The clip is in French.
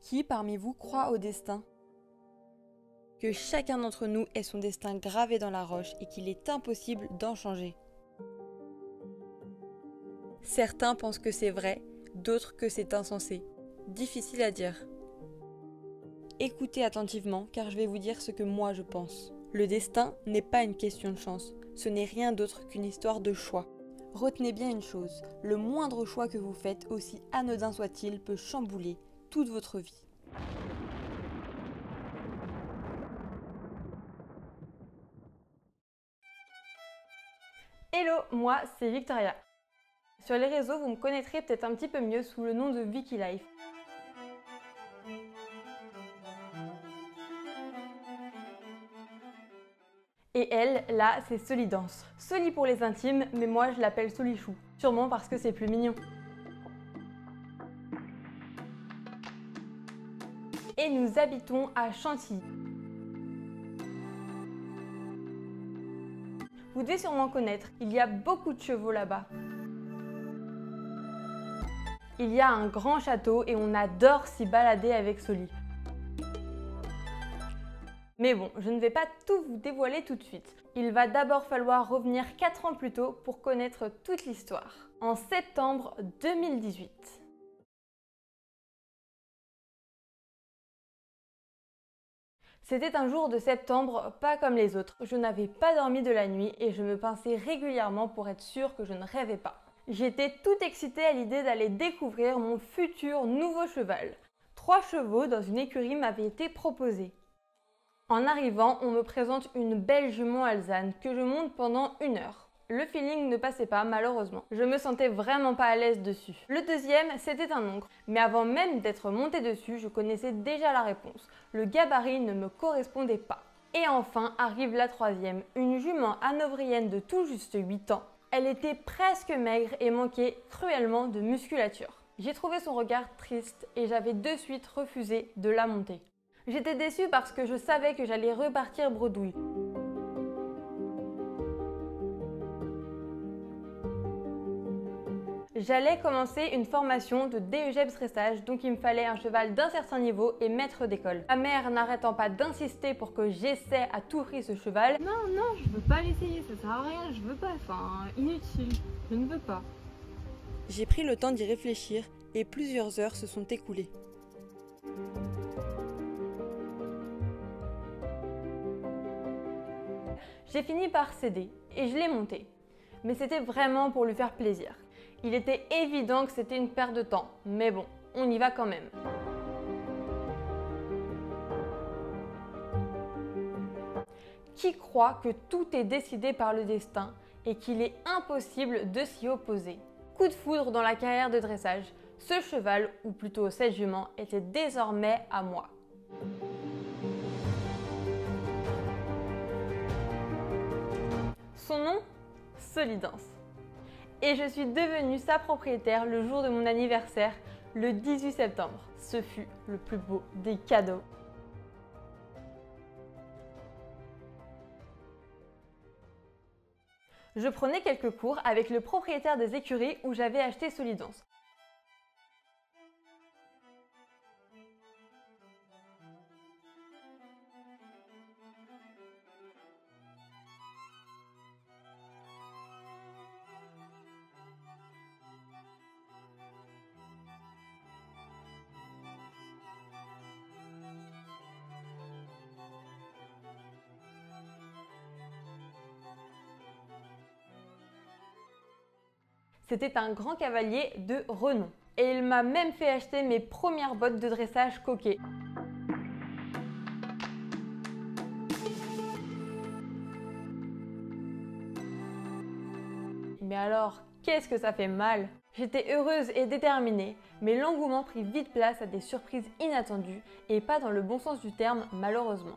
Qui parmi vous croit au destin? Que chacun d'entre nous ait son destin gravé dans la roche et qu'il est impossible d'en changer. Certains pensent que c'est vrai, d'autres que c'est insensé. Difficile à dire. Écoutez attentivement car je vais vous dire ce que moi je pense. Le destin n'est pas une question de chance, ce n'est rien d'autre qu'une histoire de choix. Retenez bien une chose, le moindre choix que vous faites, aussi anodin soit-il, peut chambouler toute votre vie. Hello, moi c'est Victoria. Sur les réseaux, vous me connaîtrez peut-être un petit peu mieux sous le nom de Vicky Life. Et elle, là, c'est Solidance. Soli pour les intimes, mais moi je l'appelle Solichou. Sûrement parce que c'est plus mignon. Et nous habitons à Chantilly. Vous devez sûrement connaître, il y a beaucoup de chevaux là-bas. Il y a un grand château et on adore s'y balader avec Soli. Mais bon, je ne vais pas tout vous dévoiler tout de suite. Il va d'abord falloir revenir 4 ans plus tôt pour connaître toute l'histoire. En septembre 2018. C'était un jour de septembre pas comme les autres. Je n'avais pas dormi de la nuit et je me pinçais régulièrement pour être sûre que je ne rêvais pas. J'étais toute excitée à l'idée d'aller découvrir mon futur nouveau cheval. 3 chevaux dans une écurie m'avaient été proposés. En arrivant, on me présente une belle jument alezane que je monte pendant 1 heure. Le feeling ne passait pas malheureusement. Je me sentais vraiment pas à l'aise dessus. Le deuxième, c'était un oncle. Mais avant même d'être montée dessus, je connaissais déjà la réponse. Le gabarit ne me correspondait pas. Et enfin arrive la troisième, une jument hanovrienne de tout juste 8 ans. Elle était presque maigre et manquait cruellement de musculature. J'ai trouvé son regard triste et j'avais de suite refusé de la monter. J'étais déçue parce que je savais que j'allais repartir bredouille. J'allais commencer une formation de DEGEPS dressage, donc il me fallait un cheval d'un certain niveau et maître d'école. Ma mère n'arrêtant pas d'insister pour que j'essaie à tout prix ce cheval. Non, je veux pas l'essayer, ça sert à rien, je veux pas, inutile, je ne veux pas. J'ai pris le temps d'y réfléchir et plusieurs heures se sont écoulées. J'ai fini par céder et je l'ai monté. Mais c'était vraiment pour lui faire plaisir. Il était évident que c'était une perte de temps, mais bon, on y va quand même. Qui croit que tout est décidé par le destin et qu'il est impossible de s'y opposer? Coup de foudre dans la carrière de dressage, ce cheval, ou plutôt cette jument, était désormais à moi. Son nom? Solidance. Et je suis devenue sa propriétaire le jour de mon anniversaire, le 18 septembre. Ce fut le plus beau des cadeaux. Je prenais quelques cours avec le propriétaire des écuries où j'avais acheté Solidance. C'était un grand cavalier de renom. Et il m'a même fait acheter mes premières bottes de dressage coquet. Mais alors, qu'est-ce que ça fait mal? J'étais heureuse et déterminée, mais l'engouement prit vite place à des surprises inattendues, et pas dans le bon sens du terme malheureusement.